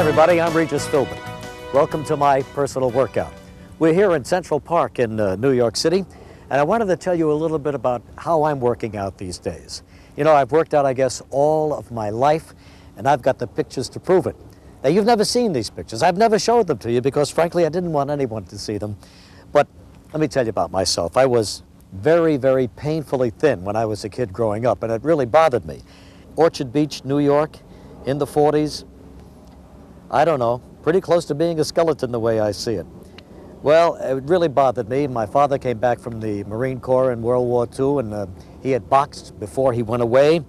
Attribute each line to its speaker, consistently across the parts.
Speaker 1: everybody, I'm Regis Philbin. Welcome to my personal workout. We're here in Central Park in New York City, and I wanted to tell you a little bit about how I'm working out these days. You know, I've worked out, I guess, all of my life, and I've got the pictures to prove it. Now, you've never seen these pictures. I've never showed them to you because, frankly, I didn't want anyone to see them. But let me tell you about myself. I was very, very painfully thin when I was a kid growing up, and it really bothered me. Orchard Beach, New York, in the 40s. I don't know, pretty close to being a skeleton the way I see it. Well, it really bothered me. My father came back from the Marine Corps in World War II, and he had boxed before he went away.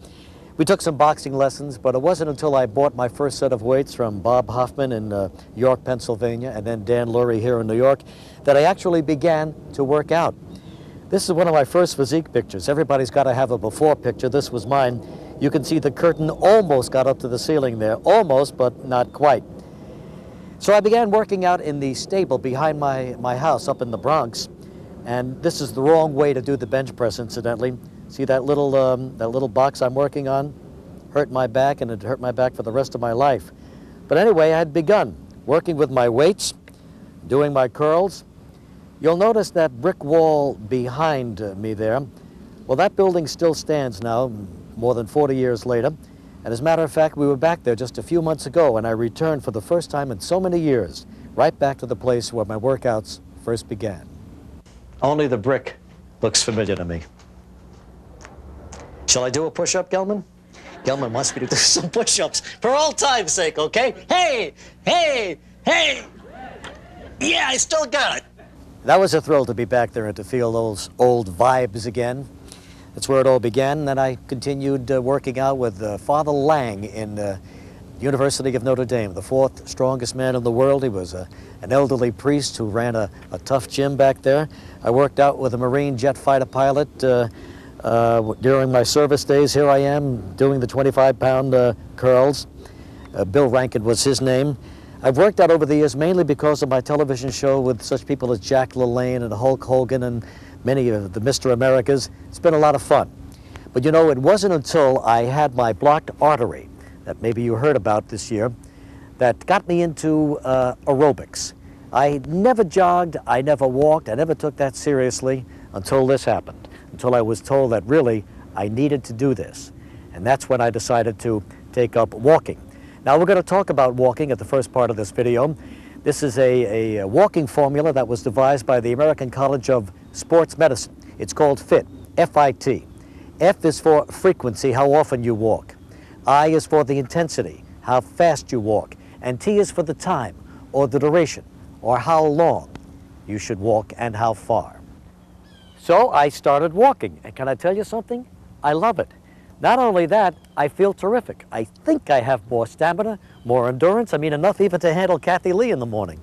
Speaker 1: We took some boxing lessons, but it wasn't until I bought my first set of weights from Bob Hoffman in York, Pennsylvania, and then Dan Lurie here in New York, that I actually began to work out. This is one of my first physique pictures. Everybody's got to have a before picture. This was mine. You can see the curtain almost got up to the ceiling there. Almost, but not quite. So I began working out in the stable behind my house up in the Bronx. And this is the wrong way to do the bench press, incidentally. See that little box I'm working on? Hurt my back, and it hurt my back for the rest of my life. But anyway, I had begun working with my weights, doing my curls. You'll notice that brick wall behind me there. Well, that building still stands now, more than 40 years later. And as a matter of fact, we were back there just a few months ago, and I returned for the first time in so many years, right back to the place where my workouts first began. Only the brick looks familiar to me. Shall I do a push-up, Gelman? Gelman wants me to do some push-ups for old time's sake, okay? Hey, hey, hey! Yeah, I still got it. That was a thrill to be back there and to feel those old vibes again. That's where it all began, and then I continued working out with Father Lang in the University of Notre Dame, the fourth strongest man in the world. He was an elderly priest who ran a tough gym back there. I worked out with a Marine jet fighter pilot during my service days. Here I am doing the 25-pound curls. Bill Rankin was his name. I've worked out over the years mainly because of my television show with such people as Jack LaLanne and Hulk Hogan and many of the Mr. Americas. It's been a lot of fun. But you know, it wasn't until I had my blocked artery that maybe you heard about this year that got me into aerobics. I never jogged, I never walked, I never took that seriously until this happened, until I was told that really I needed to do this. And that's when I decided to take up walking. Now we're going to talk about walking at the first part of this video. This is a walking formula that was devised by the American College of Sports Medicine. It's called FIT, F-I-T. F is for frequency, how often you walk. I is for the intensity, how fast you walk. And T is for the time, or the duration, or how long you should walk and how far. So I started walking, and can I tell you something? I love it. Not only that, I feel terrific. I think I have more stamina, more endurance. I mean, enough even to handle Kathy Lee in the morning.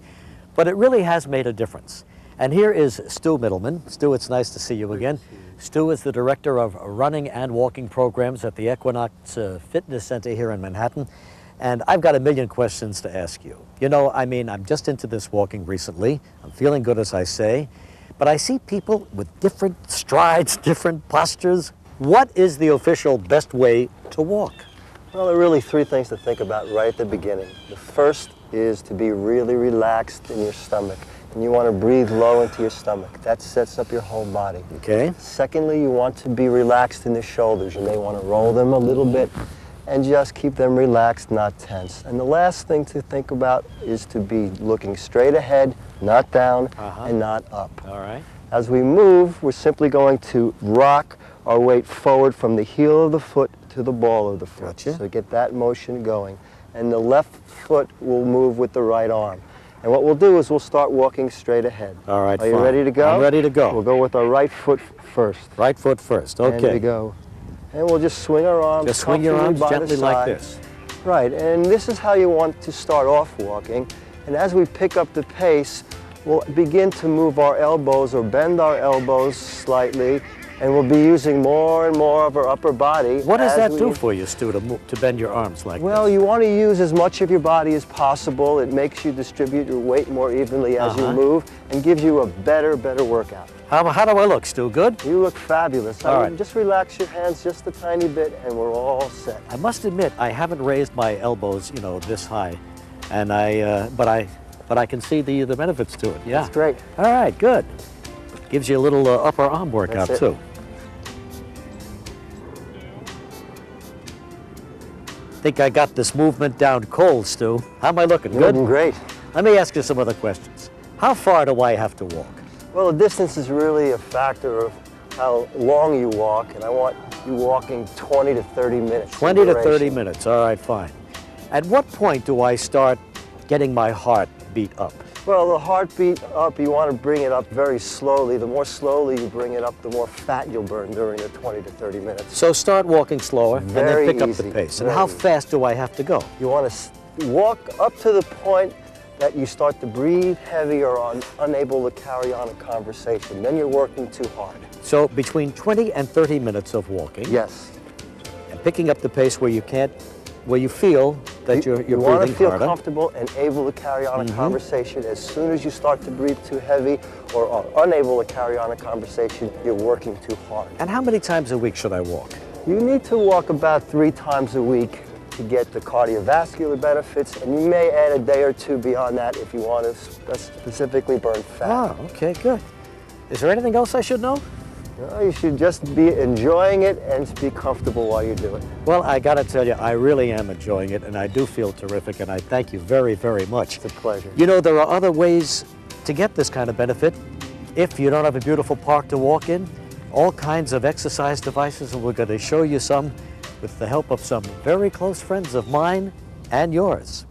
Speaker 1: But it really has made a difference. And here is Stu Middleman. Stu, it's nice to see you again. Stu is the director of running and walking programs at the Equinox Fitness Center here in Manhattan. And I've got a million questions to ask you. You know, I mean, I'm just into this walking recently. I'm feeling good, as I say. But I see people with different strides, different postures. What is the official best way to walk?
Speaker 2: Well, there are really three things to think about right at the beginning. The first is to be really relaxed in your stomach. And you want to breathe low into your stomach. That sets up your whole body.
Speaker 1: Okay.
Speaker 2: Secondly, you want to be relaxed in the shoulders. You may want to roll them a little bit and just keep them relaxed, not tense. And the last thing to think about is to be looking straight ahead, not down, and not up.
Speaker 1: All right.
Speaker 2: As we move, we're simply going to rock our weight forward from the heel of the foot to the ball of the foot.
Speaker 1: Gotcha.
Speaker 2: So get that motion going. And the left foot will move with the right arm. And what we'll do is we'll start walking straight ahead.
Speaker 1: All right,
Speaker 2: Are you ready to go?
Speaker 1: I'm ready to go.
Speaker 2: We'll go with our right foot first.
Speaker 1: Right foot first, okay.
Speaker 2: And we go. And we'll just swing our arms.
Speaker 1: Just swing your arms
Speaker 2: by
Speaker 1: gently
Speaker 2: the
Speaker 1: like
Speaker 2: side.
Speaker 1: this.
Speaker 2: Right, and this is how you want to start off walking. And as we pick up the pace, we'll begin to move our elbows or bend our elbows slightly, and we'll be using more and more of our upper body.
Speaker 1: What does that do for you, Stu, to bend your arms like
Speaker 2: Well,
Speaker 1: this?
Speaker 2: you want to use as much of your body as possible. It makes you distribute your weight more evenly as you move and gives you a better workout.
Speaker 1: How do I look, Stu? Good?
Speaker 2: You look fabulous.
Speaker 1: All right.
Speaker 2: Just relax your hands just a tiny bit and we're all set.
Speaker 1: I must admit, I haven't raised my elbows, you know, this high And but I can see the benefits to it. Yeah.
Speaker 2: That's great.
Speaker 1: All right, good. Gives you a little upper arm workout
Speaker 2: That's it.
Speaker 1: too. Think I got this movement down cold, Stu. How am I looking?
Speaker 2: You're
Speaker 1: Good?
Speaker 2: looking great.
Speaker 1: Let me ask you some other questions. How far do I have to walk?
Speaker 2: Well, the distance is really a factor of how long you walk, and I want you walking 20 to 30 minutes.
Speaker 1: 20 to 30 minutes, all right, fine. At what point do I start getting my heart beat up?
Speaker 2: Well, the heartbeat up, you want to bring it up very slowly. The more slowly you bring it up, the more fat you'll burn during the 20 to 30 minutes.
Speaker 1: So start walking slower and then
Speaker 2: Very
Speaker 1: pick up
Speaker 2: easy,
Speaker 1: the pace. And
Speaker 2: very
Speaker 1: how
Speaker 2: easy.
Speaker 1: fast do I have to go?
Speaker 2: You want to walk up to the point that you start to breathe heavy or unable to carry on a conversation. Then you're working too hard.
Speaker 1: So between 20 and 30 minutes of walking.
Speaker 2: Yes.
Speaker 1: And picking up the pace where you can't, where you feel that you're
Speaker 2: You want to
Speaker 1: breathing
Speaker 2: feel
Speaker 1: harder.
Speaker 2: comfortable and able to carry on a conversation. As soon as you start to breathe too heavy or are unable to carry on a conversation, you're working too hard.
Speaker 1: And how many times a week should I walk?
Speaker 2: You need to walk about 3 times a week to get the cardiovascular benefits, and you may add a day or two beyond that if you want to specifically burn fat.
Speaker 1: Oh, okay, good. Is there anything else I should know?
Speaker 2: No, you should just be enjoying it and be comfortable while you do it.
Speaker 1: Well, I got to tell you, I really am enjoying it, and I do feel terrific, and I thank you very, very much.
Speaker 2: It's a pleasure.
Speaker 1: You know, there are other ways to get this kind of benefit. If you don't have a beautiful park to walk in, all kinds of exercise devices, and we're going to show you some with the help of some very close friends of mine and yours.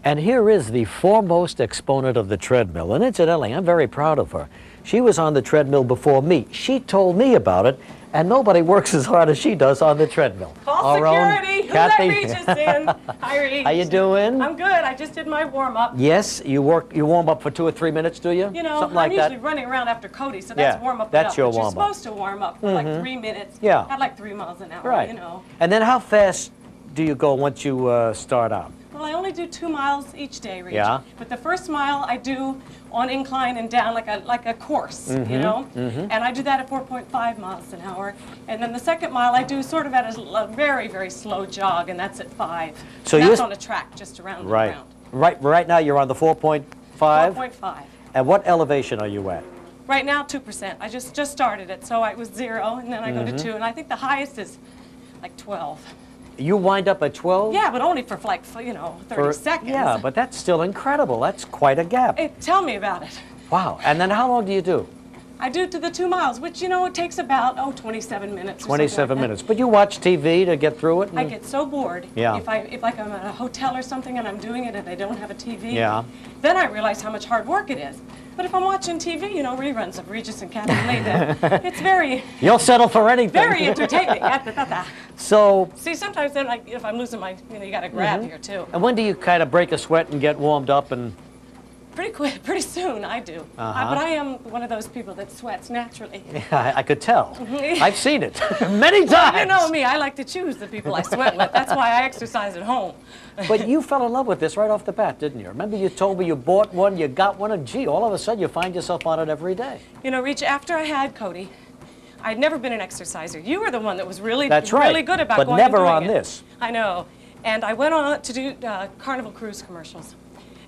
Speaker 1: And here is the foremost exponent of the treadmill, and incidentally, I'm very proud of her. She was on the treadmill before me. She told me about it, and nobody works as hard as she does on the treadmill.
Speaker 3: Call
Speaker 1: Our own
Speaker 3: security. Who
Speaker 1: Kathy.
Speaker 3: let Regis in? Hi, Regis.
Speaker 1: How you doing?
Speaker 3: I'm good. I just did my warm-up.
Speaker 1: Yes, you warm up for 2 or 3 minutes, do you?
Speaker 3: You know,
Speaker 1: something like
Speaker 3: I'm usually
Speaker 1: that.
Speaker 3: running around after Cody, so that's
Speaker 1: Yeah,
Speaker 3: warm-up.
Speaker 1: that's your
Speaker 3: You're
Speaker 1: warm-up.
Speaker 3: supposed to warm up for like 3 minutes.
Speaker 1: Yeah.
Speaker 3: At like 3 miles an hour,
Speaker 1: Right.
Speaker 3: you know.
Speaker 1: And then how fast do you go once you start out?
Speaker 3: Well, I only do 2 miles each day, Regis.
Speaker 1: Yeah.
Speaker 3: But the first mile I do on incline and down like a course, you know? And I do that at 4.5 miles an hour. And then the second mile I do sort of at a very, very slow jog, and that's at 5.
Speaker 1: So
Speaker 3: and that's
Speaker 1: you're-
Speaker 3: on a track, just around and
Speaker 1: Right.
Speaker 3: around.
Speaker 1: Right now you're on the 4.5?
Speaker 3: 4.5.
Speaker 1: And what elevation are you at?
Speaker 3: Right now, 2%. I just started it, so it was 0, and then I go to 2, and I think the highest is like 12.
Speaker 1: You wind up at 12?
Speaker 3: Yeah, but only for like, 30 seconds.
Speaker 1: Yeah, but that's still incredible. That's quite a gap.
Speaker 3: Hey, tell me about it.
Speaker 1: Wow. And then how long do you do?
Speaker 3: I do to the 2 miles, which, it takes about, 27 minutes. or something
Speaker 1: 27
Speaker 3: like that.
Speaker 1: minutes. But you watch TV to get through it?
Speaker 3: I get so bored.
Speaker 1: Yeah.
Speaker 3: If like I'm at a hotel or something and I'm doing it and they don't have a TV.
Speaker 1: Yeah.
Speaker 3: Then I realize how much hard work it is. But if I'm watching TV, reruns of Regis and Kathy Lee, then it's very,
Speaker 1: You'll settle for anything.
Speaker 3: very entertaining.
Speaker 1: So,
Speaker 3: See, sometimes then, if I'm losing my, you got to grab here too.
Speaker 1: and when do you kind of break a sweat and get warmed up and...
Speaker 3: Pretty quick, pretty soon, I do. But I am one of those people that sweats naturally.
Speaker 1: I could tell. I've seen it many times.
Speaker 3: You know me, I like to choose the people I sweat with. That's why I exercise at home.
Speaker 1: But you fell in love with this right off the bat, didn't you? Remember you told me you bought one, you got one, and gee, all of a sudden you find yourself on it every day.
Speaker 3: Rich, after I had Cody, I'd never been an exerciser. You were the one that was really,
Speaker 1: That's right.
Speaker 3: really good about
Speaker 1: But
Speaker 3: going
Speaker 1: never
Speaker 3: and doing
Speaker 1: on
Speaker 3: it.
Speaker 1: this.
Speaker 3: I know. And I went on to do Carnival Cruise commercials.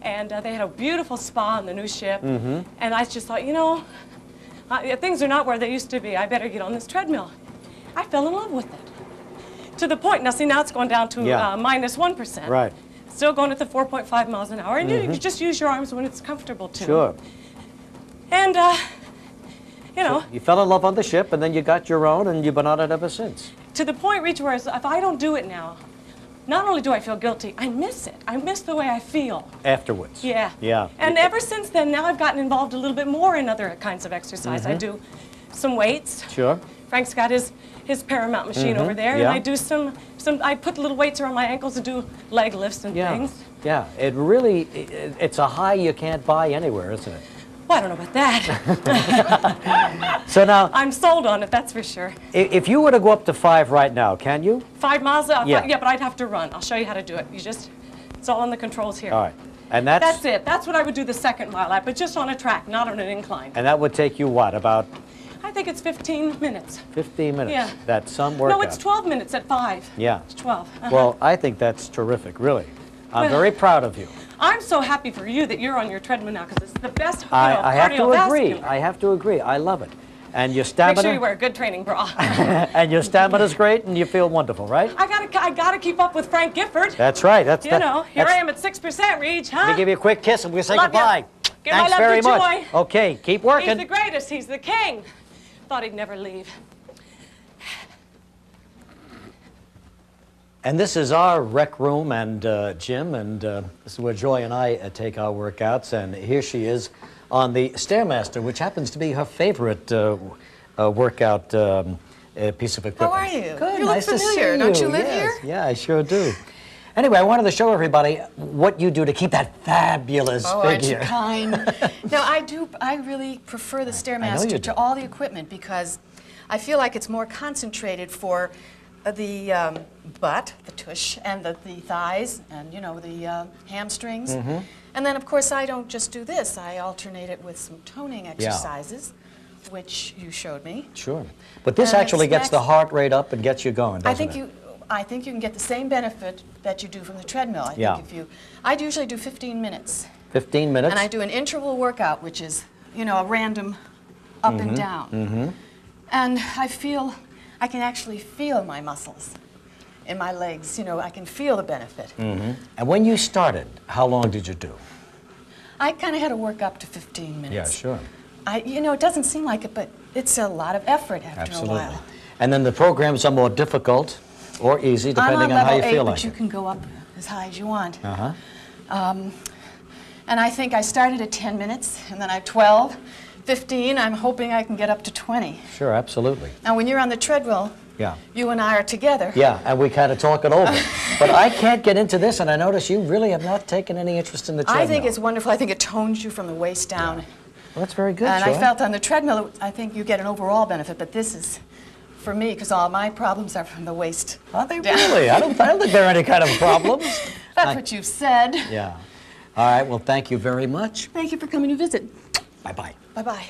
Speaker 3: And they had a beautiful spa on the new ship. And I just thought, things are not where they used to be. I better get on this treadmill. I fell in love with it. To the point, now it's gone down to minus 1%.
Speaker 1: Right.
Speaker 3: Still going at the 4.5 miles an hour. And you just use your arms when it's comfortable too.
Speaker 1: Sure.
Speaker 3: And,
Speaker 1: You fell in love on the ship, and then you got your own, and you've been on it ever since.
Speaker 3: to the point, Reach, where if I don't do it now, not only do I feel guilty, I miss it. I miss the way I feel.
Speaker 1: Afterwards.
Speaker 3: Yeah.
Speaker 1: Yeah.
Speaker 3: And ever since then, now I've gotten involved a little bit more in other kinds of exercise. I do some weights.
Speaker 1: Sure.
Speaker 3: Frank's got his Paramount machine over there, and
Speaker 1: Yeah.
Speaker 3: I do I put little weights around my ankles and do leg lifts and things.
Speaker 1: Yeah. It really, it's a high you can't buy anywhere, isn't it?
Speaker 3: Well, I don't know about that.
Speaker 1: So now,
Speaker 3: I'm sold on it, that's for sure.
Speaker 1: if you were to go up to 5 right now, can you?
Speaker 3: 5 miles?
Speaker 1: Yeah.
Speaker 3: Yeah, but I'd have to run. I'll show you how to do it. It's all on the controls here.
Speaker 1: All right. And that's
Speaker 3: That's it. That's what I would do the second mile at, but just on a track, not on an incline.
Speaker 1: And that would take you what, about
Speaker 3: I think it's 15 minutes.
Speaker 1: 15 minutes?
Speaker 3: Yeah.
Speaker 1: That's some workout.
Speaker 3: No, it's 12 minutes at 5.
Speaker 1: Yeah.
Speaker 3: It's 12.
Speaker 1: Well, I think that's terrific, really. I'm very proud of you.
Speaker 3: I'm so happy for you that you're on your treadmill now because it's the best
Speaker 1: I have to agree.
Speaker 3: cardiovascular.
Speaker 1: I have to agree. I love it. And your stamina.
Speaker 3: Make sure you wear a good training bra.
Speaker 1: And your stamina's great, and you feel wonderful, right?
Speaker 3: I gotta keep up with Frank Gifford.
Speaker 1: That's right.
Speaker 3: You know, here I am at 6%, Reg, huh?
Speaker 1: Let me give you a quick kiss, and we'll say
Speaker 3: Love you.
Speaker 1: goodbye.
Speaker 3: Give my
Speaker 1: Thanks
Speaker 3: love
Speaker 1: very
Speaker 3: to
Speaker 1: much.
Speaker 3: Joy.
Speaker 1: Okay, keep working.
Speaker 3: He's the greatest. He's the king. Thought he'd never leave.
Speaker 1: And this is our rec room and gym, and this is where Joy and I take our workouts. And here she is on the Stairmaster, which happens to be her favorite workout piece of equipment.
Speaker 4: How are you?
Speaker 1: Good.
Speaker 4: You look
Speaker 1: Nice to see
Speaker 4: familiar. Don't you live
Speaker 1: Yes.
Speaker 4: here?
Speaker 1: Yeah, I sure do. Anyway, I wanted to show everybody what you do to keep that fabulous
Speaker 4: Aren't you
Speaker 1: figure.
Speaker 4: kind? No, I really prefer the
Speaker 1: you
Speaker 4: Stairmaster
Speaker 1: do.
Speaker 4: to all the equipment because I feel like it's more concentrated for the butt, the tush, and the thighs, and you know the hamstrings.
Speaker 1: Mm-hmm.
Speaker 4: And then, of course, I don't just do this. I alternate it with some toning exercises, which you showed me.
Speaker 1: Sure. But this
Speaker 4: And
Speaker 1: actually gets the
Speaker 4: next-
Speaker 1: heart rate up and gets you going, doesn't it?
Speaker 4: I think you can get the same benefit that you do from the treadmill. I
Speaker 1: Yeah.
Speaker 4: think I'd usually do 15 minutes.
Speaker 1: 15 minutes?
Speaker 4: And I do an interval workout, which is, you know, a random up and down. And I can actually feel my muscles in my legs. You know, I can feel the benefit.
Speaker 1: And when you started, how long did you do?
Speaker 4: I kind of had to work up to 15 minutes.
Speaker 1: Yeah, sure.
Speaker 4: You know, it doesn't seem like it, but it's a lot of effort after
Speaker 1: Absolutely.
Speaker 4: a while.
Speaker 1: And then the programs are more difficult or easy, depending
Speaker 4: I'm
Speaker 1: on how you
Speaker 4: level 8,
Speaker 1: feel
Speaker 4: but
Speaker 1: like
Speaker 4: you
Speaker 1: it.
Speaker 4: can go up as high as you want.
Speaker 1: Uh-huh.
Speaker 4: And I think I started at 10 minutes, and then I 12, 15. I'm hoping I can get up to 20.
Speaker 1: Sure, absolutely.
Speaker 4: Now, when you're on the treadmill,
Speaker 1: Yeah.
Speaker 4: you and I are together.
Speaker 1: Yeah, and we kind of talk it over. But I can't get into this, and I notice you really have not taken any interest in the treadmill.
Speaker 4: I think it's wonderful. I think it tones you from the waist down.
Speaker 1: Well, that's very good,
Speaker 4: And
Speaker 1: Joy.
Speaker 4: I felt on the treadmill, I think you get an overall benefit, but this is for me, because all my problems are from the waist.
Speaker 1: Are they
Speaker 4: down.
Speaker 1: really? I don't think there are any kind of problems.
Speaker 4: That's what you've said.
Speaker 1: Yeah. All right, well, thank you very much.
Speaker 4: Thank you for coming to visit.
Speaker 1: Bye-bye.
Speaker 4: Bye-bye.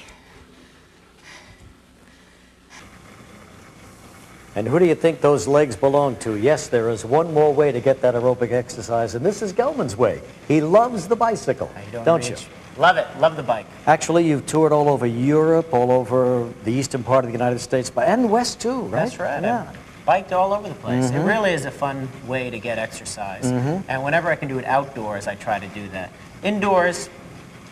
Speaker 1: And who do you think those legs belong to? Yes, there is one more way to get that aerobic exercise, and this is Gelman's way. He loves the bicycle,
Speaker 5: How you doing,
Speaker 1: don't you?
Speaker 5: Rich? Love it. Love the bike.
Speaker 1: Actually, you've toured all over Europe, all over the eastern part of the United States, and west too, right?
Speaker 5: That's right.
Speaker 1: Yeah.
Speaker 5: I've biked all over the place. It really is a fun way to get exercise. And whenever I can do it outdoors, I try to do that. Indoors,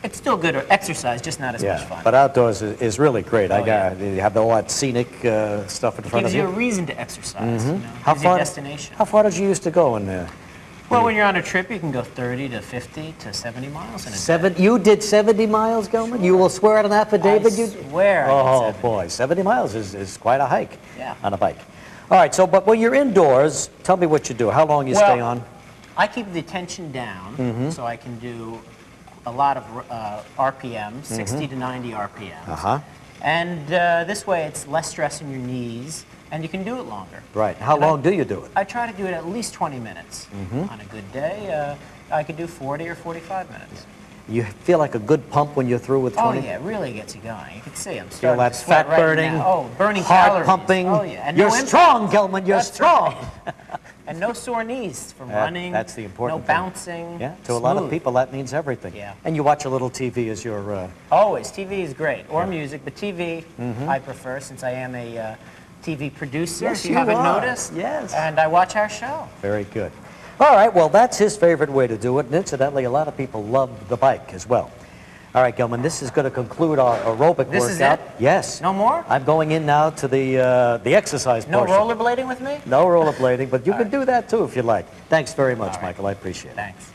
Speaker 5: it's still good exercise, just not as much fun.
Speaker 1: But outdoors is really great.
Speaker 5: Oh,
Speaker 1: You have all that scenic stuff in front of
Speaker 5: Gives you
Speaker 1: you.
Speaker 5: a reason to exercise. You know?
Speaker 1: How
Speaker 5: Gives you a
Speaker 1: far?
Speaker 5: destination.
Speaker 1: How far did you used to go in there?
Speaker 5: Well, when you're on a trip, you can go 30 to 50 to 70 miles in a day.
Speaker 1: You did 70 miles, Gelman? You will swear at an affidavit?
Speaker 5: I
Speaker 1: you
Speaker 5: swear I did
Speaker 1: Oh
Speaker 5: 70.
Speaker 1: boy, 70 miles is quite a hike.
Speaker 5: Yeah.
Speaker 1: On a bike. All right. So, but when you're indoors, tell me what you do. How long you stay on?
Speaker 5: I keep the tension down, so I can do a lot of RPM, 60 to 90 RPM.
Speaker 1: Uh-huh.
Speaker 5: And this way, it's less stress in your knees, and you can do it longer.
Speaker 1: Right. How long do you do it?
Speaker 5: I try to do it at least 20 minutes. On a good day, I could do 40 or 45 minutes.
Speaker 1: You feel like a good pump when you're through with 20?
Speaker 5: Oh yeah, it really gets you going. You can see I'm
Speaker 1: Feel
Speaker 5: starting
Speaker 1: that
Speaker 5: to sweat
Speaker 1: fat
Speaker 5: right
Speaker 1: burning,
Speaker 5: now. Oh, burning
Speaker 1: heart
Speaker 5: calories.
Speaker 1: pumping.
Speaker 5: Oh yeah, and
Speaker 1: You're
Speaker 5: no impact.
Speaker 1: strong, Gelman. You're
Speaker 5: That's
Speaker 1: strong.
Speaker 5: right. And no sore knees from running.
Speaker 1: That's the important
Speaker 5: No
Speaker 1: thing.
Speaker 5: bouncing.
Speaker 1: Yeah. To a lot of
Speaker 5: smooth.
Speaker 1: people, that means everything.
Speaker 5: Yeah.
Speaker 1: And you watch a little TV as you're.
Speaker 5: Always. TV is great, or music, but TV I prefer since I am a TV producer,
Speaker 1: Yes,
Speaker 5: if you
Speaker 1: you
Speaker 5: haven't
Speaker 1: are.
Speaker 5: noticed.
Speaker 1: Yes.
Speaker 5: And I watch our show.
Speaker 1: Very good. All right, well, that's his favorite way to do it, and incidentally, a lot of people love the bike as well. All right, Gelman, this is going to conclude our aerobic
Speaker 5: This
Speaker 1: workout.
Speaker 5: is it?
Speaker 1: Yes.
Speaker 5: No more?
Speaker 1: I'm going in now to the exercise
Speaker 5: No
Speaker 1: portion.
Speaker 5: rollerblading with me?
Speaker 1: No rollerblading, but you
Speaker 5: All
Speaker 1: can
Speaker 5: right.
Speaker 1: do that too if you like. Thanks very much,
Speaker 5: All right.
Speaker 1: Michael. I appreciate it.
Speaker 5: Thanks.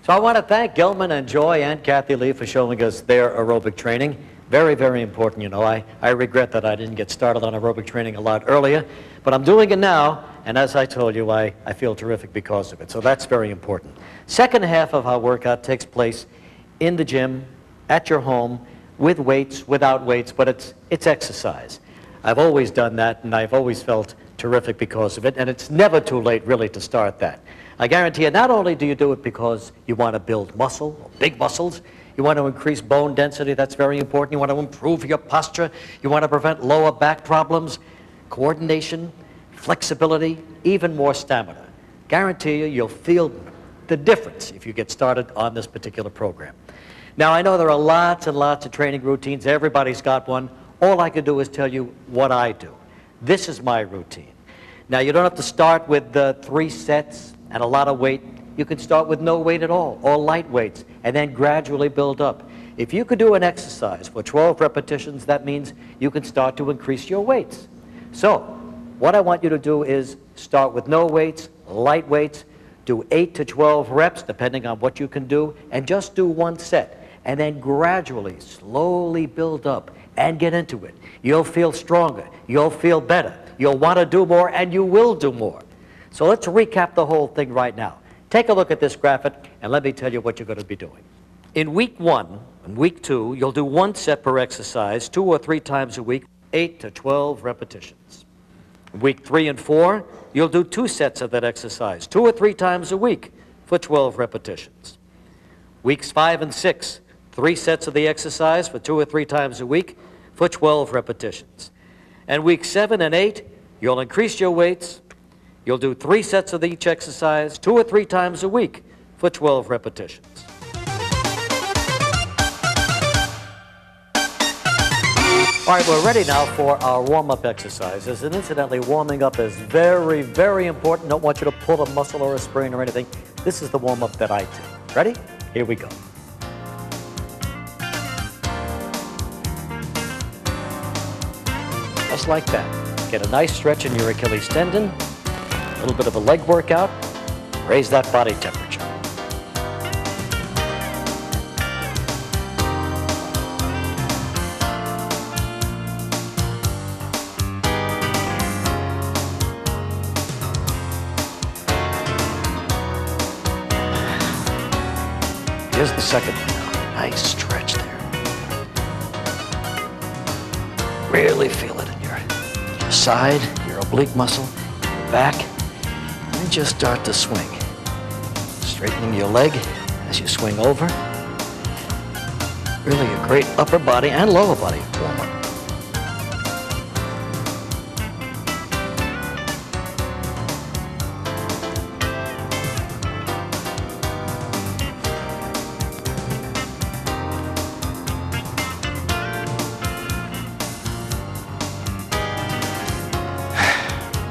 Speaker 1: So I want to thank Gelman and Joy and Kathy Lee for showing us their aerobic training. Very, very important, you know. I regret that I didn't get started on aerobic training a lot earlier, but I'm doing it now, and as I told you, I feel terrific because of it. So that's very important. Second half of our workout takes place in the gym, at your home, with weights, without weights, but it's exercise. I've always done that, and I've always felt terrific because of it, and it's never too late, really, to start that. I guarantee you, not only do you do it because you want to build muscle, or big muscles, you want to increase bone density, that's very important. You want to improve your posture. You want to prevent lower back problems, coordination, flexibility, even more stamina. Guarantee you, you'll feel the difference if you get started on this particular program. Now, I know there are lots and lots of training routines. Everybody's got one. All I can do is tell you what I do. This is my routine. Now, you don't have to start with 3 sets and a lot of weight. You can start with no weight at all, or light weights, and then gradually build up. If you could do an exercise for 12 repetitions, that means you can start to increase your weights. So, what I want you to do is start with no weights, light weights, do 8 to 12 reps, depending on what you can do, and just do 1 set. And then gradually, slowly build up and get into it. You'll feel stronger. You'll feel better. You'll want to do more, and you will do more. So let's recap the whole thing right now. Take a look at this graphic, and let me tell you what you're going to be doing. In week 1 and week 2, you'll do 1 set per exercise, 2 or 3 times a week, 8 to 12 repetitions. Week 3 and 4, you'll do 2 sets of that exercise, 2 or 3 times a week for 12 repetitions. Weeks 5 and 6, 3 sets of the exercise for 2 or 3 times a week for 12 repetitions. And week 7 and 8, you'll increase your weights. You'll do 3 sets of each exercise 2 or 3 times a week for 12 repetitions. All right, we're ready now for our warm-up exercises. And incidentally, warming up is very, very important. Don't want you to pull a muscle or a sprain or anything. This is the warm-up that I do. Ready? Here we go. Just like that. Get a nice stretch in your Achilles tendon, a little bit of a leg workout, raise that body temperature. Here's the second one now. Nice stretch there. Really feel it in your side, your oblique muscle, your back, and just start to swing. Straightening your leg as you swing over. Really a great upper body and lower body warm-up.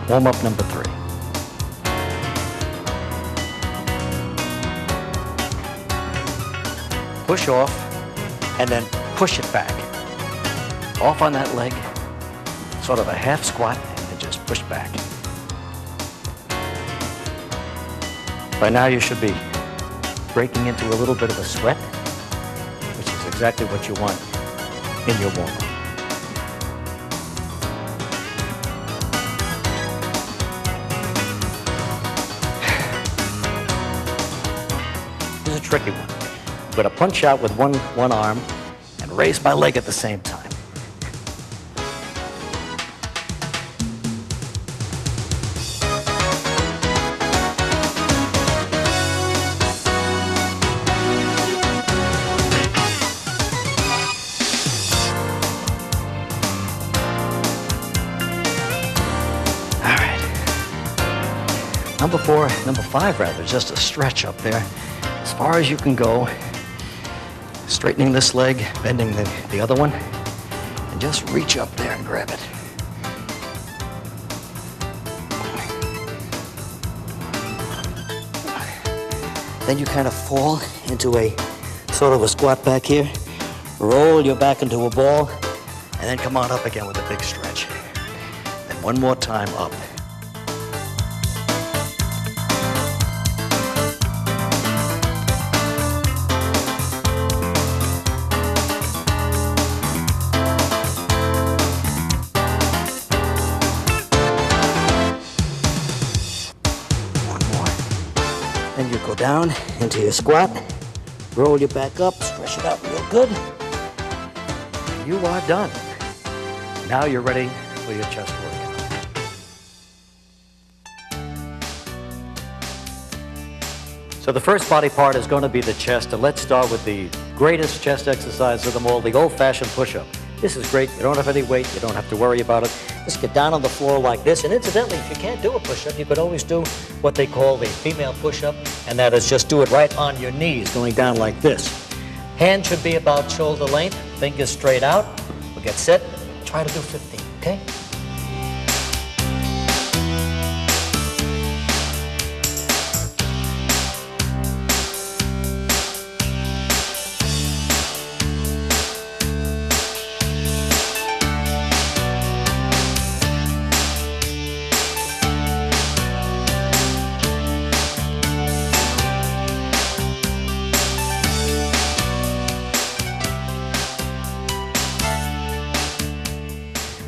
Speaker 1: Warm-up number 3. Push off, and then push it back. Off on that leg, sort of a half squat, and then just push back. By now you should be breaking into a little bit of a sweat, which is exactly what you want in your warm-up. Tricky one. I'm going to punch out with one arm and raise my leg at the same time. All right. Number 5 rather, just a stretch up there. As far as you can go, straightening this leg, bending the other one, and just reach up there and grab it. Then you kind of fall into a sort of a squat back here, roll your back into a ball, and then come on up again with a big stretch. Then one more time up. Then you go down into your squat, roll your back up, stretch it out real good. And you are done. Now you're ready for your chest workout. So the first body part is going to be the chest, and let's start with the greatest chest exercise of them all, the old-fashioned push-up. This is great. You don't have any weight. You don't have to worry about it. Just get down on the floor like this. And incidentally, if you can't do a push-up, you could always do what they call the female push-up, and that is just do it right on your knees, going down like this. Hand should be about shoulder length, fingers straight out. We'll get set, try to do 15, okay?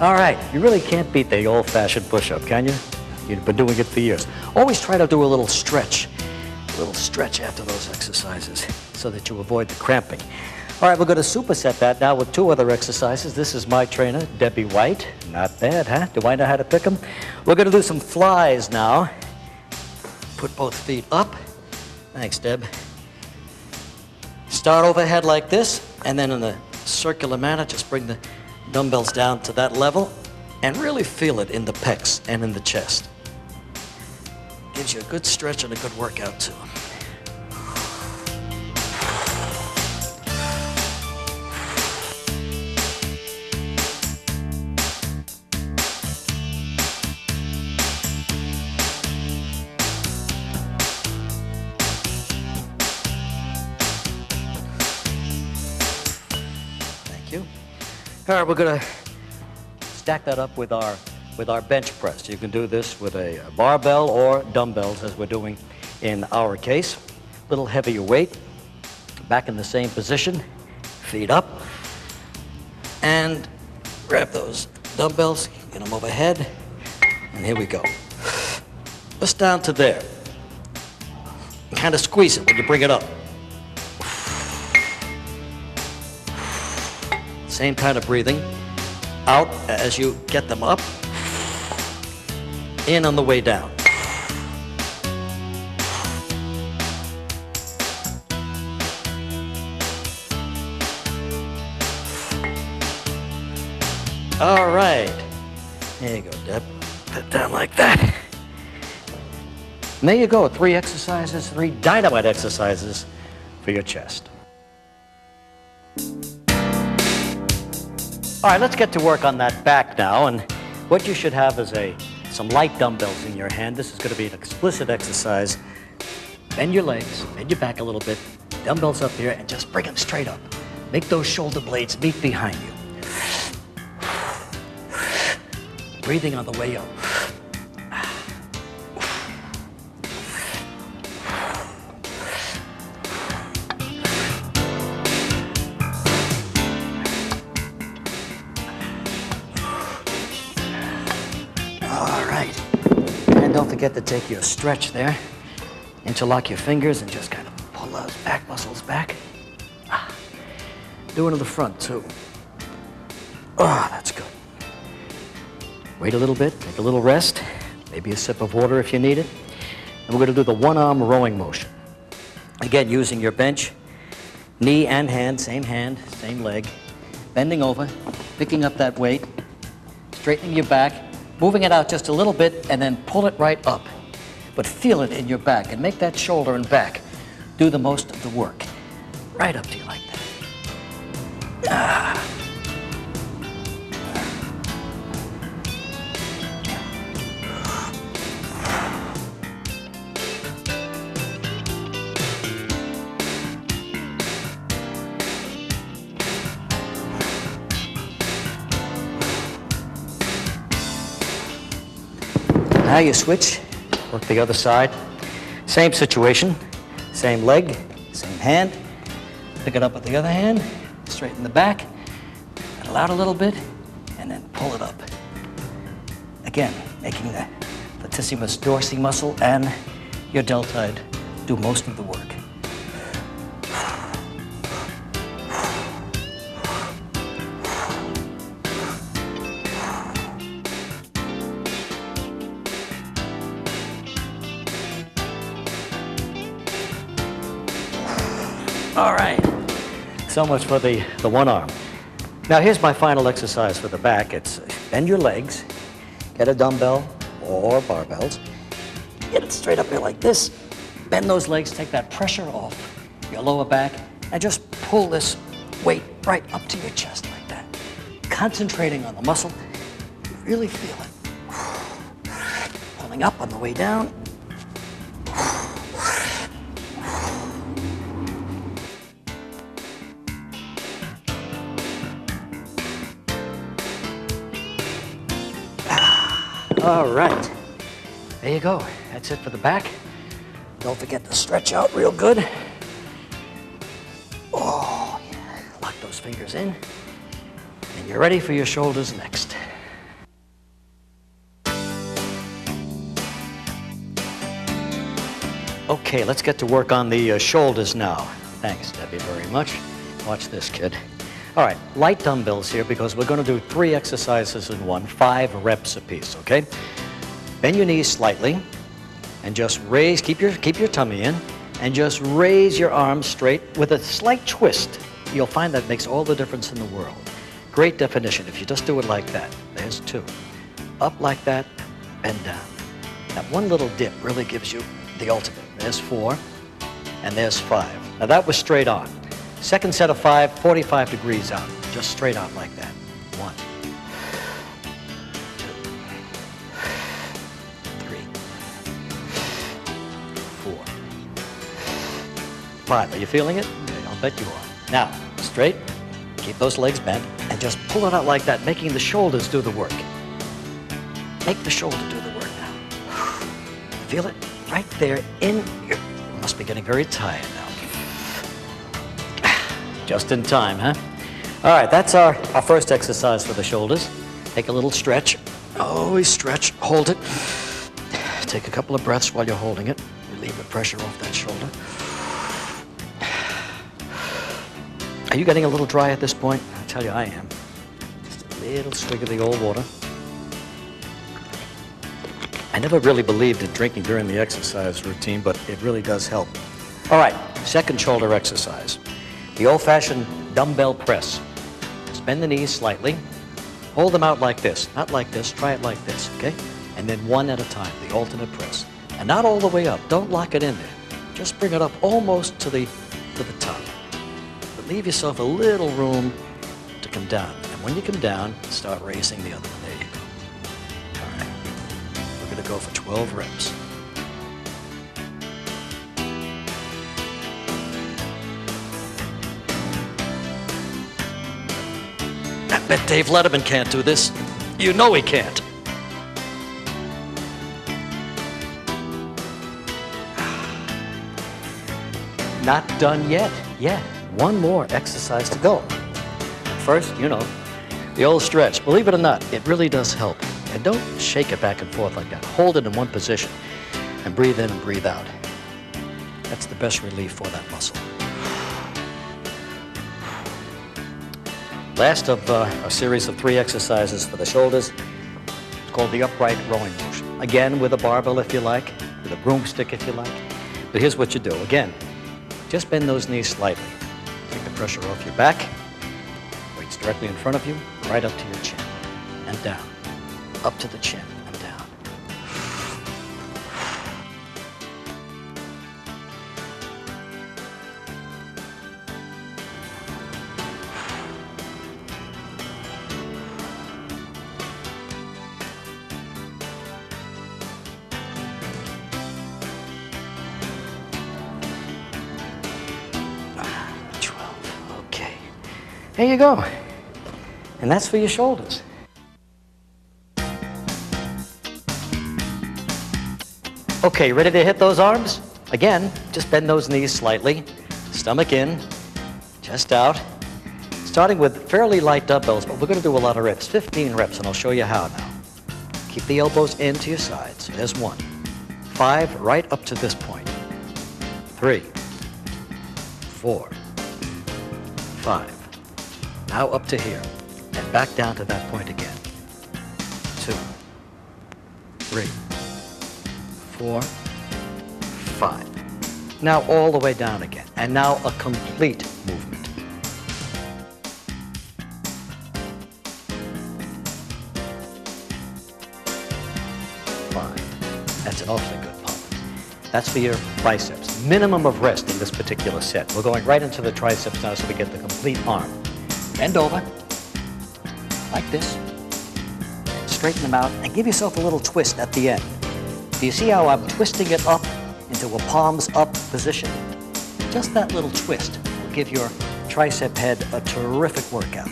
Speaker 1: All right, you really can't beat the old-fashioned push-up, can you? You've been doing it for years. Always try to do a little stretch after those exercises so that you avoid the cramping. All right, we're going to superset that now with 2 other exercises. This is my trainer, Debbie White. Not bad, huh? Do I know how to pick them? We're going to do some flies now. Put both feet up. Thanks, Deb. Start overhead like this, and then in a circular manner, just bring the dumbbells down to that level and really feel it in the pecs and in the chest. Gives you a good stretch and a good workout too. Thank you. All right, we're going to stack that up with our bench press. You can do this with a barbell or dumbbells, as we're doing in our case. A little heavier weight, back in the same position, feet up, and grab those dumbbells, get them overhead, and here we go. Just down to there. Kind of squeeze it when you bring it up. Same kind of breathing. Out as you get them up. In on the way down. All right. There you go, Deb. Put it down like that. And there you go. 3 exercises, 3 dynamite exercises for your chest. All right, let's get to work on that back now. And what you should have is some light dumbbells in your hand. This is going to be an explicit exercise. Bend your legs, bend your back a little bit, dumbbells up here, and just bring them straight up. Make those shoulder blades meet behind you. Breathing on the way up. Don't forget to take your stretch there. Interlock your fingers and just kind of pull those back muscles back. Do it to the front too. Oh, that's good. Wait a little bit, take a little rest, maybe a sip of water if you need it. And we're going to do the one-arm rowing motion. Again, using your bench, knee and hand, same leg, bending over, picking up that weight, straightening your back, moving it out just a little bit, and then pull it right up. But feel it in your back, and make that shoulder and back do the most of the work. Right up to you like that. Now you switch, work the other side. Same situation, same leg, same hand. Pick it up with the other hand, straighten the back, pedal out a little bit, and then pull it up. Again, making the latissimus dorsi muscle and your deltoid do most of the work. All right, so much for the one arm. Now here's my final exercise for the back. It's bend your legs, Get a dumbbell or barbells. Get it straight up here like this. Bend those legs, take that pressure off your lower back, and just pull this weight right up to your chest like that. Concentrating on the muscle, you really feel it. Pulling up on the way down. All right, there you go. That's it for the back. Don't forget to stretch out real good. Oh, yeah. Lock those fingers in. And you're ready for your shoulders next. Okay, let's get to work on the shoulders now. Thanks, Debbie, very much. Watch this, kid. All right, light dumbbells here because we're going to do 3 exercises in one, 5 reps apiece, okay? Bend your knees slightly and just raise, keep your tummy in, and just raise your arms straight with a slight twist. You'll find that makes all the difference in the world. Great definition if you just do it like that. There's 2. Up like that, bend down. That one little dip really gives you the ultimate. There's 4, and there's 5. Now that was straight on. Second set of 5, 45 degrees out. Just straight out like that. 1, 2, 3, 4, 5. Are you feeling it? Yeah, I'll bet you are. Now, straight, keep those legs bent, and just pull it out like that, making the shoulders do the work. Make the shoulder do the work now. Feel it? Right there in your... You must be getting very tired now. Just in time, huh? All right, that's our first exercise for the shoulders. Take a little stretch. Always stretch. Hold it. Take a couple of breaths while you're holding it. Relieve the pressure off that shoulder. Are you getting a little dry at this point? I tell you, I am. Just a little swig of the old water. I never really believed in drinking during the exercise routine, but it really does help. All right, second shoulder exercise. The old-fashioned dumbbell press. Just bend the knees slightly. Hold them out like this. Not like this. Try it like this, okay? And then one at a time, the alternate press. And not all the way up. Don't lock it in there. Just bring it up almost to the top. But leave yourself a little room to come down. And when you come down, start raising the other one. There you go. All right. We're going to go for 12 reps. I bet Dave Letterman can't do this. You know he can't. Not done yet. Yeah, one more exercise to go. First, you know, the old stretch. Believe it or not, it really does help. And don't shake it back and forth like that. Hold it in one position and breathe in and breathe out. That's the best relief for that muscle. Last of a series of 3 exercises for the shoulders. It's called the upright rowing motion. Again, with a barbell if you like, with a broomstick if you like. But here's what you do. Again, just bend those knees slightly. Take the pressure off your back. Weights directly in front of you, right up to your chin. And down. Up to the chin and down. There you go. And that's for your shoulders. Okay, ready to hit those arms? Again, just bend those knees slightly. Stomach in, chest out. Starting with fairly light dumbbells, but we're going to do a lot of reps. 15 reps, and I'll show you how now. Keep the elbows into your sides. There's 1. 5, right up to this point. 3, 4, 5. Now up to here, and back down to that point again. 2, 3, 4, 5. Now all the way down again, and now a complete movement. That's an awfully good pump. That's for your biceps. Minimum of rest in this particular set. We're going right into the triceps now so we get the complete arm. Bend over, like this. Straighten them out and give yourself a little twist at the end. Do you see how I'm twisting it up into a palms up position? Just that little twist will give your tricep head a terrific workout.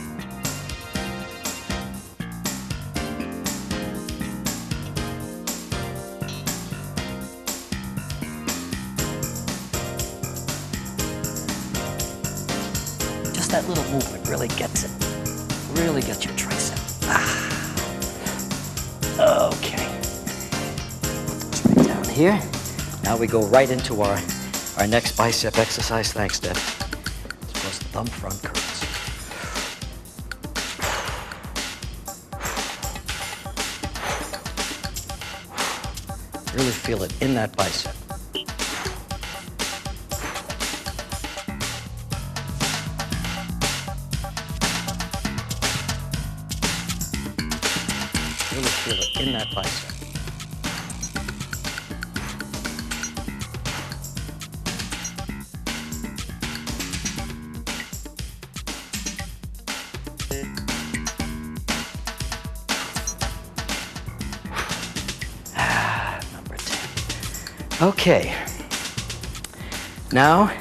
Speaker 1: Just that little movement really gets it. Really gets your tricep. Okay. Put those right down here. Now we go right into our next bicep exercise. Thanks, Deb. It's those thumb front curls. Really feel it in that bicep. Really feel it in that bicep. Number 10. Okay. Now,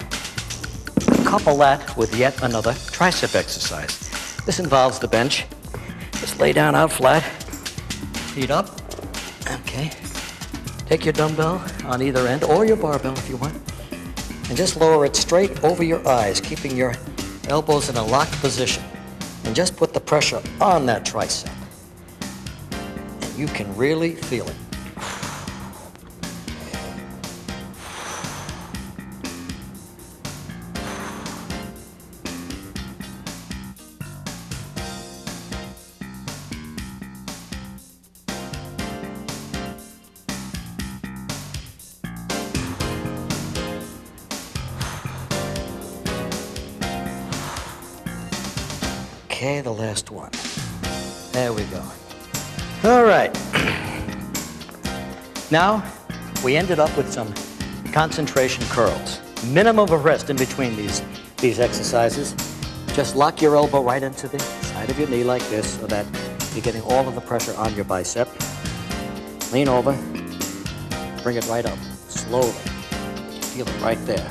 Speaker 1: couple that with yet another tricep exercise. This involves the bench. Just lay down out flat. Feet up. Okay. Take your dumbbell on either end, or your barbell if you want, and just lower it straight over your eyes, keeping your elbows in a locked position. And just put the pressure on that tricep. And you can really feel it. Okay, the last one. There we go. All right. Now, we ended up with some concentration curls. Minimum of rest in between these exercises. Just lock your elbow right into the side of your knee like this so that you're getting all of the pressure on your bicep. Lean over, bring it right up, slowly. Feel it right there.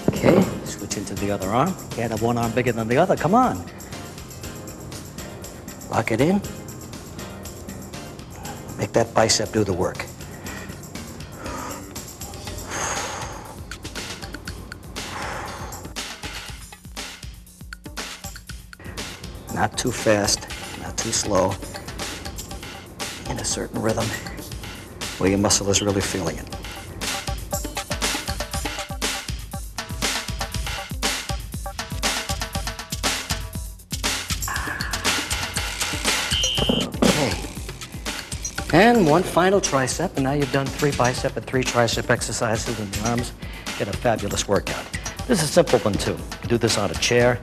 Speaker 1: Okay, switch into the other arm. Can't have one arm bigger than the other. Come on. Lock it in. Make that bicep do the work. Not too fast, not too slow. In a certain rhythm where your muscle is really feeling it. And one final tricep, and now you've done 3 bicep and 3 tricep exercises in the arms. Get a fabulous workout. This is a simple one too. Do this on a chair,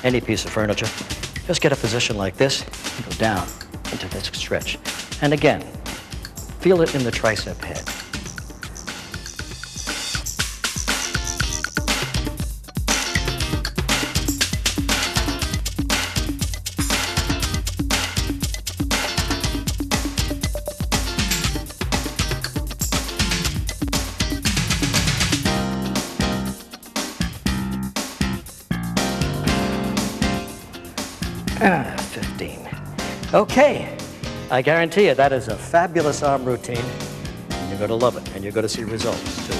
Speaker 1: any piece of furniture. Just get a position like this, and go down into this stretch. And again, feel it in the tricep head. Ah, 15. Okay, I guarantee you that is a fabulous arm routine, and you're going to love it, and you're going to see results too.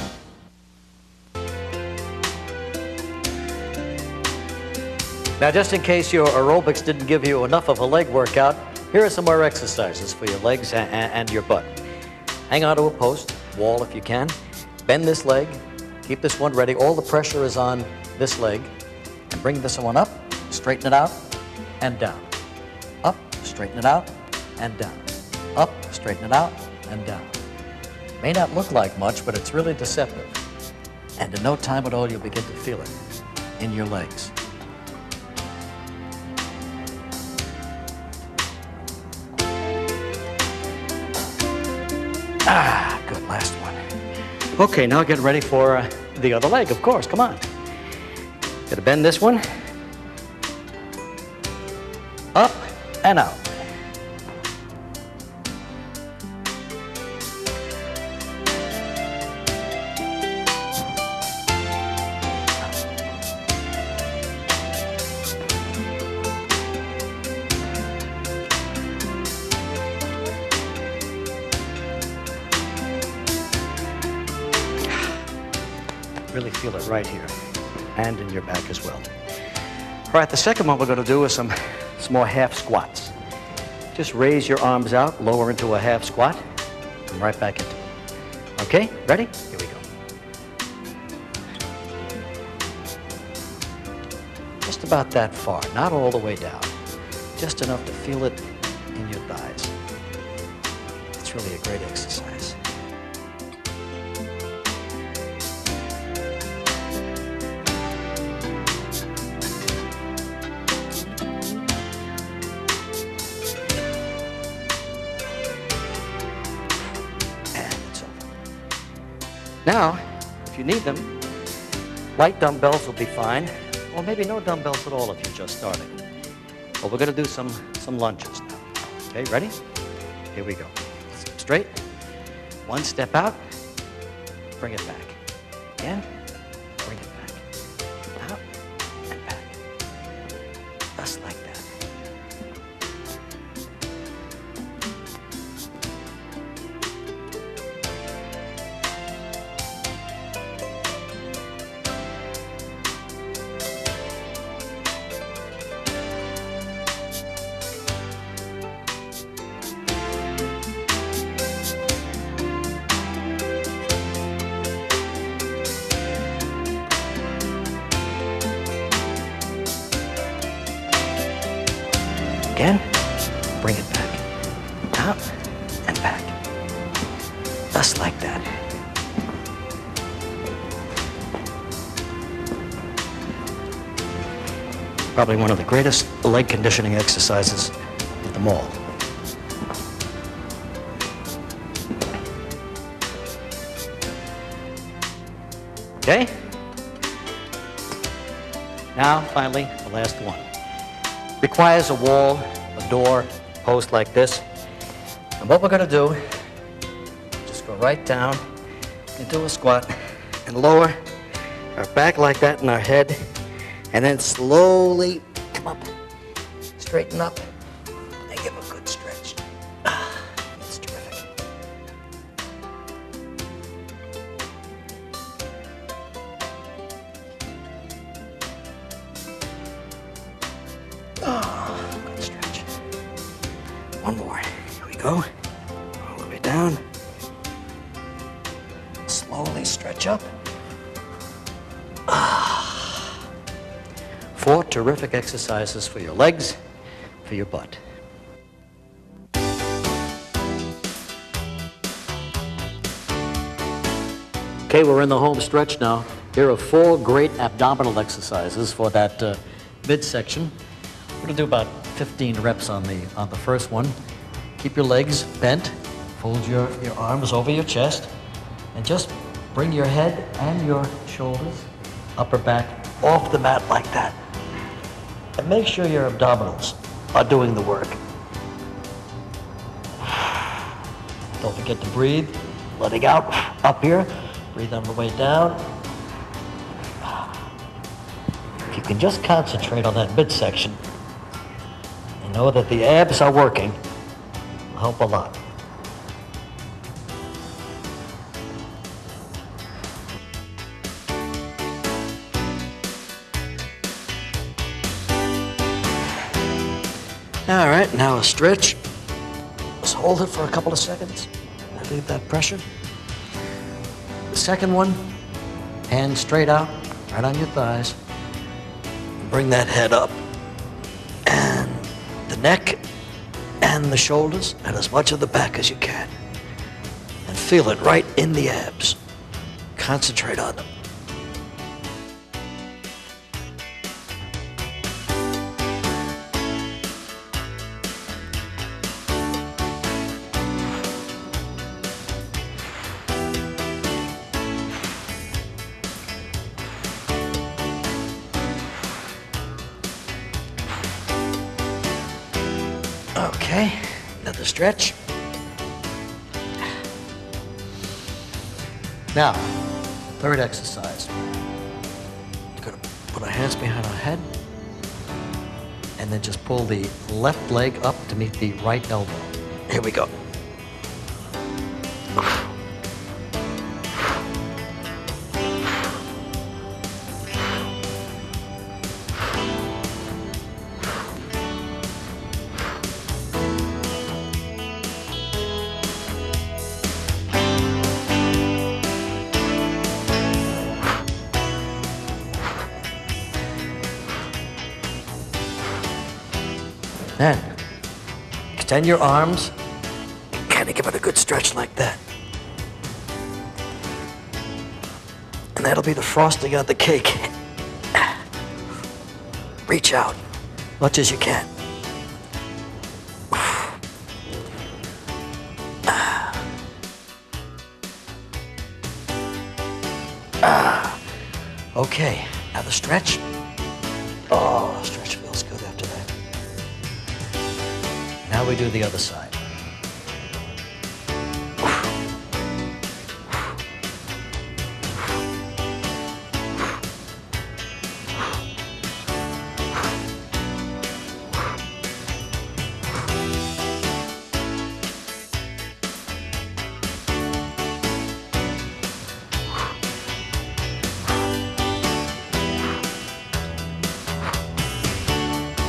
Speaker 1: Now, just in case your aerobics didn't give you enough of a leg workout, here are some more exercises for your legs and your butt. Hang on to a post, wall if you can, bend this leg, Keep this one ready. All the pressure is on this leg. And bring this one up, straighten it out, and down. Up, straighten it out, and down. Up, straighten it out, and down. May not look like much, but it's really deceptive. And in no time at all, you'll begin to feel it in your legs. Ah, good, last one. Okay, now get ready for the other leg, of course, come on. Gotta bend this one. Up and out. Really feel it right here and in your back as well. All right, the second one we're going to do is some more half squats. Just raise your arms out, lower into a half squat, and right back into it. Okay, ready? Here we go. Just about that far, not all the way down. Just enough to feel it in your thighs. It's really a great exercise. Now, if you need them, light dumbbells will be fine, or maybe no dumbbells at all if you're just starting. But we're going to do some lunges now. Okay, ready? Here we go. Straight. One step out. Bring it back. Again. Bring it back. Out and back. Just like that. Again, bring it back, out and back, just like that. Probably one of the greatest leg conditioning exercises of them all. Okay? Now, finally, the last one. Requires a wall, a door, post like this. And what we're going to do, just go right down into a squat and lower our back like that in our head, and then slowly come up, straighten up, and give a good stretch. It's terrific. Good stretch. One more. Here we go. All the way down. Slowly stretch up. 4 terrific exercises for your legs, for your butt. Okay, we're in the home stretch now. Here are 4 great abdominal exercises for that midsection. We're going to do about 15 reps on the first one. Keep your legs bent, fold your arms over your chest, and just bring your head and your shoulders, upper back, off the mat like that. And make sure your abdominals are doing the work. Don't forget to breathe, letting out, up here. Breathe on the way down. If you can just concentrate on that midsection and know that the abs are working, it'll help a lot. All right, now a stretch. Just hold it for a couple of seconds. Relieve that pressure. The second one, Hands straight out, right on your thighs. Bring that head up. And the neck and the shoulders and as much of the back as you can. And feel it right in the abs. Concentrate on them. Okay, another stretch. Now, third exercise. We're gonna put our hands behind our head and then just pull the left leg up to meet the right elbow. Here we go. Then, extend your arms, kind of give it a good stretch like that. And that'll be the frosting on the cake. Reach out, much as you can. Okay, now the stretch. Oh, stretch feels good after that. Now we do the other side.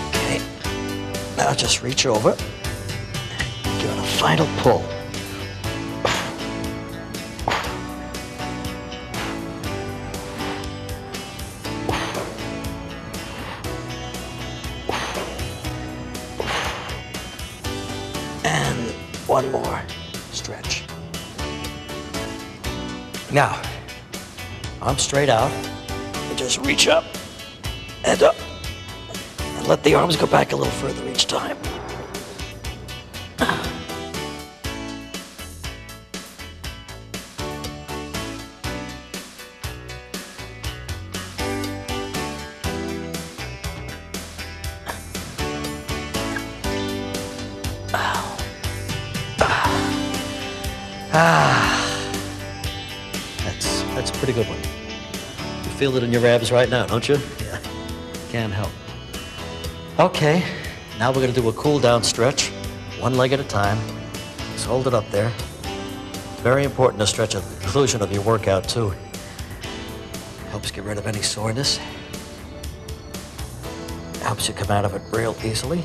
Speaker 1: Okay, now just reach over. Give it a final pull. And one more stretch. Now, arms straight out, and just reach up and up. And let the arms go back a little further each time. That's a pretty good one. You feel it in your abs right now, don't you? Yeah. Can't help. Okay, now we're gonna do a cool down stretch, one leg at a time. Just hold it up there. It's very important to stretch at the conclusion of your workout too. Helps get rid of any soreness. Helps you come out of it real easily.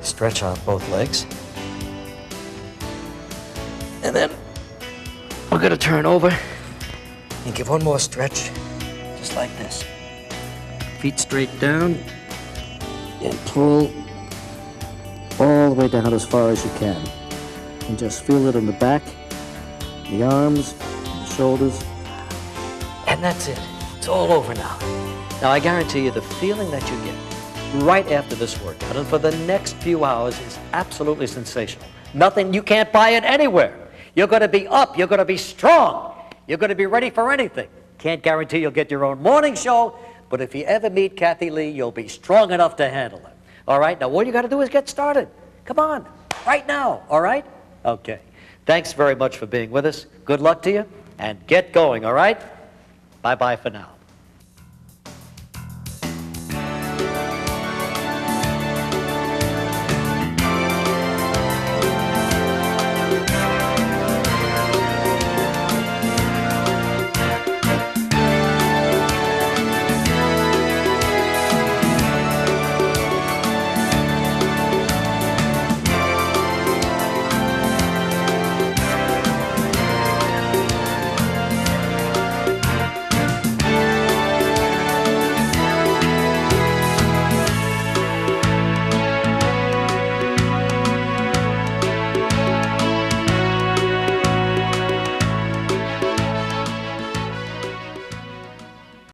Speaker 1: Stretch on both legs. And then we're gonna turn over and give one more stretch, just like this. Feet straight down and pull all the way down as far as you can. And just feel it in the back, the arms, and the shoulders. And that's it. It's all over now. Now I guarantee you the feeling that you get right after this workout and for the next few hours is absolutely sensational. Nothing, you can't buy it anywhere. You're going to be up, you're going to be strong, you're going to be ready for anything. Can't guarantee you'll get your own morning show, but if you ever meet Kathy Lee, you'll be strong enough to handle it. All right, now all you got to do is get started. Come on, right now, all right? Okay, thanks very much for being with us. Good luck to you, and get going, all right? Bye-bye for now.